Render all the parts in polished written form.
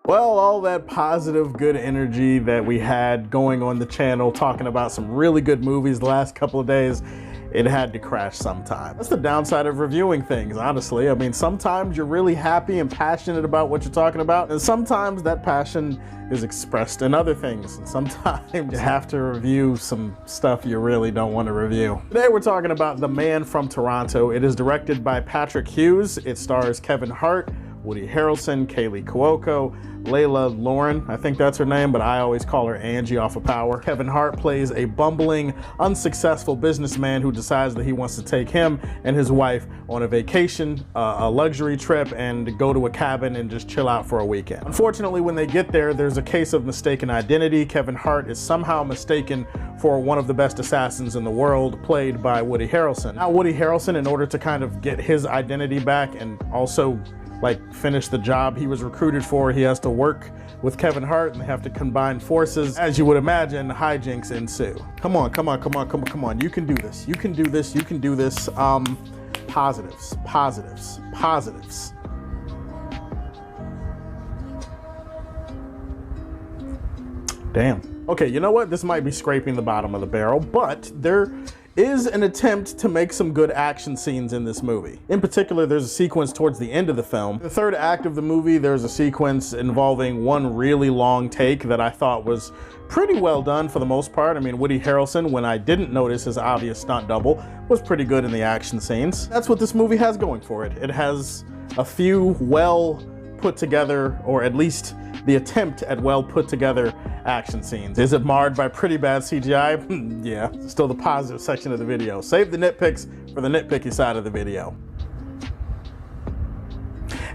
Well, all that positive, good energy that we had going on the channel, talking about some really good movies the last couple of days, it had to crash sometime. That's the downside of reviewing things, honestly. I mean, sometimes you're really happy and passionate about what you're talking about, and sometimes that passion is expressed in other things, and sometimes you have to review some stuff you really don't want to review. Today we're talking about The Man from Toronto. It is directed by Patrick Hughes. It stars Kevin Hart, Woody Harrelson, Kaylee Cuoco, Layla Lauren, I think that's her name, but I always call her Angie off of Power. Kevin Hart plays a bumbling, unsuccessful businessman who decides that he wants to take him and his wife on a vacation, a luxury trip, and go to a cabin and just chill out for a weekend. Unfortunately, when they get there, there's a case of mistaken identity. Kevin Hart is somehow mistaken for one of the best assassins in the world, played by Woody Harrelson. Now, Woody Harrelson, in order to kind of get his identity back and also finish the job he was recruited for, he has to work with Kevin Hart and they have to combine forces. As you would imagine, hijinks ensue. Come on, come on, come on, come on, come on. You can do this. You can do this. You can do this. Positives, positives, positives. Damn. Okay, you know what? This might be scraping the bottom of the barrel, but there is an attempt to make some good action scenes in this movie. In particular, there's a sequence towards the end of the film. The third act of the movie, there's a sequence involving one really long take that I thought was pretty well done for the most part. I mean, Woody Harrelson, when I didn't notice his obvious stunt double, was pretty good in the action scenes. That's what this movie has going for it. It has a few well put together, or at least the attempt at well put together action scenes. Is it marred by pretty bad CGI? Yeah, still the positive section of the video. Save the nitpicks for the nitpicky side of the video.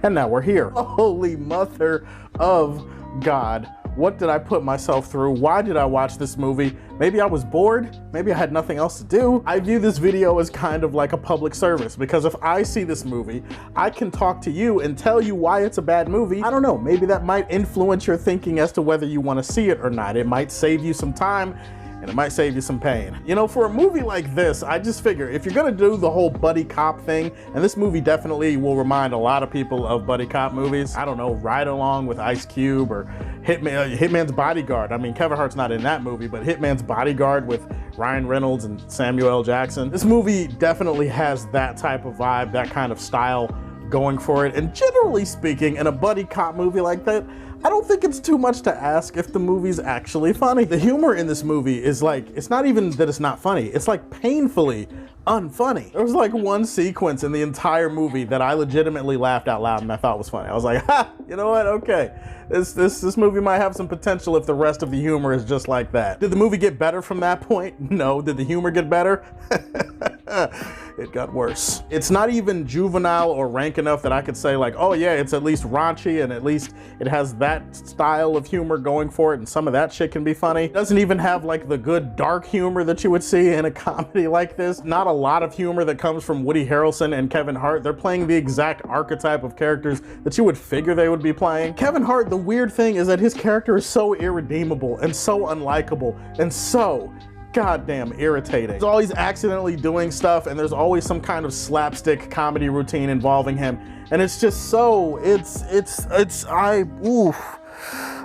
And now we're here. Holy mother of God. What did I put myself through? Why did I watch this movie? Maybe I was bored. Maybe I had nothing else to do. I view this video as kind of like a public service, because if I see this movie, I can talk to you and tell you why it's a bad movie. I don't know, maybe that might influence your thinking as to whether you want to see it or not. It might save you some time, and it might save you some pain. You know, for a movie like this, I just figure if you're gonna do the whole buddy cop thing, and this movie definitely will remind a lot of people of buddy cop movies. I don't know, Ride Along with Ice Cube, or Hitman's Bodyguard. I mean, Kevin Hart's not in that movie, but Hitman's Bodyguard with Ryan Reynolds and Samuel L. Jackson. This movie definitely has that type of vibe, that kind of style going for it. And generally speaking, in a buddy cop movie like that, I don't think it's too much to ask if the movie's actually funny. The humor in this movie is it's not even that it's not funny, it's painfully unfunny. There was one sequence in the entire movie that I legitimately laughed out loud and I thought was funny. I was like, ha, you know what, okay. This movie might have some potential if the rest of the humor is just like that. Did the movie get better from that point? No. Did the humor get better? It got worse. It's not even juvenile or rank enough that I could say oh yeah, it's at least raunchy and at least it has that style of humor going for it and some of that shit can be funny. It doesn't even have the good dark humor that you would see in a comedy like this. Not a lot of humor that comes from Woody Harrelson and Kevin Hart. They're playing the exact archetype of characters that you would figure they would be playing. Kevin Hart, the weird thing is that his character is so irredeemable and so unlikable and so goddamn irritating. He's always accidentally doing stuff and there's always some kind of slapstick comedy routine involving him, and it's just so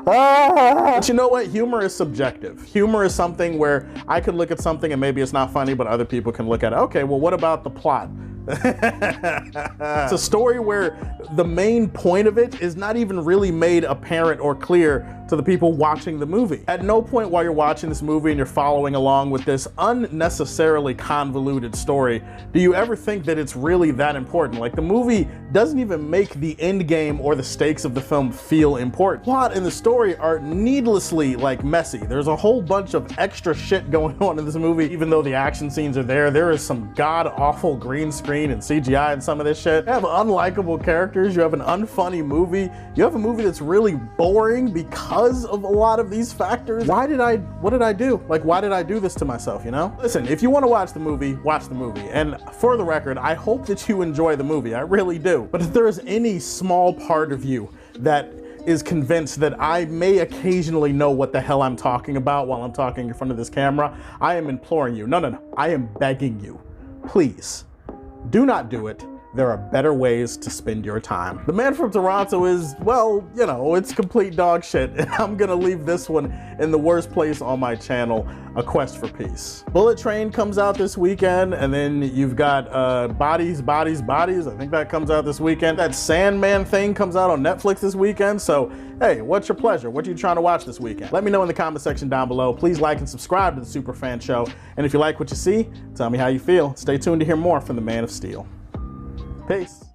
But you know what? Humor is subjective. Humor is something where I could look at something and maybe it's not funny, but other people can look at it. Okay, well, what about the plot? It's a story where the main point of it is not even really made apparent or clear to the people watching the movie. At no point while you're watching this movie and you're following along with this unnecessarily convoluted story do you ever think that it's really that important. The movie doesn't even make the end game or the stakes of the film feel important. Plot and the story are needlessly messy. There's a whole bunch of extra shit going on in this movie. Even though the action scenes are there is some god-awful green screen and CGI and some of this shit. You have unlikable characters, you have an unfunny movie, you have a movie that's really boring because of a lot of these factors. What did I do? Why did I do this to myself, you know? Listen, if you want to watch the movie, watch the movie. And for the record, I hope that you enjoy the movie, I really do. But if there is any small part of you that is convinced that I may occasionally know what the hell I'm talking about while I'm talking in front of this camera, I am imploring you, no, I am begging you, please, do not do it. there are better ways to spend your time. The Man from Toronto is, well, you know, it's complete dog shit, and I'm gonna leave this one in the worst place on my channel, A Quest for Peace. Bullet Train comes out this weekend, and then you've got Bodies. I think that comes out this weekend. That Sandman thing comes out on Netflix this weekend, so hey, what's your pleasure? What are you trying to watch this weekend? Let me know in the comment section down below. Please like and subscribe to the Superfan Show, and if you like what you see, tell me how you feel. Stay tuned to hear more from the Man of Steel. Peace.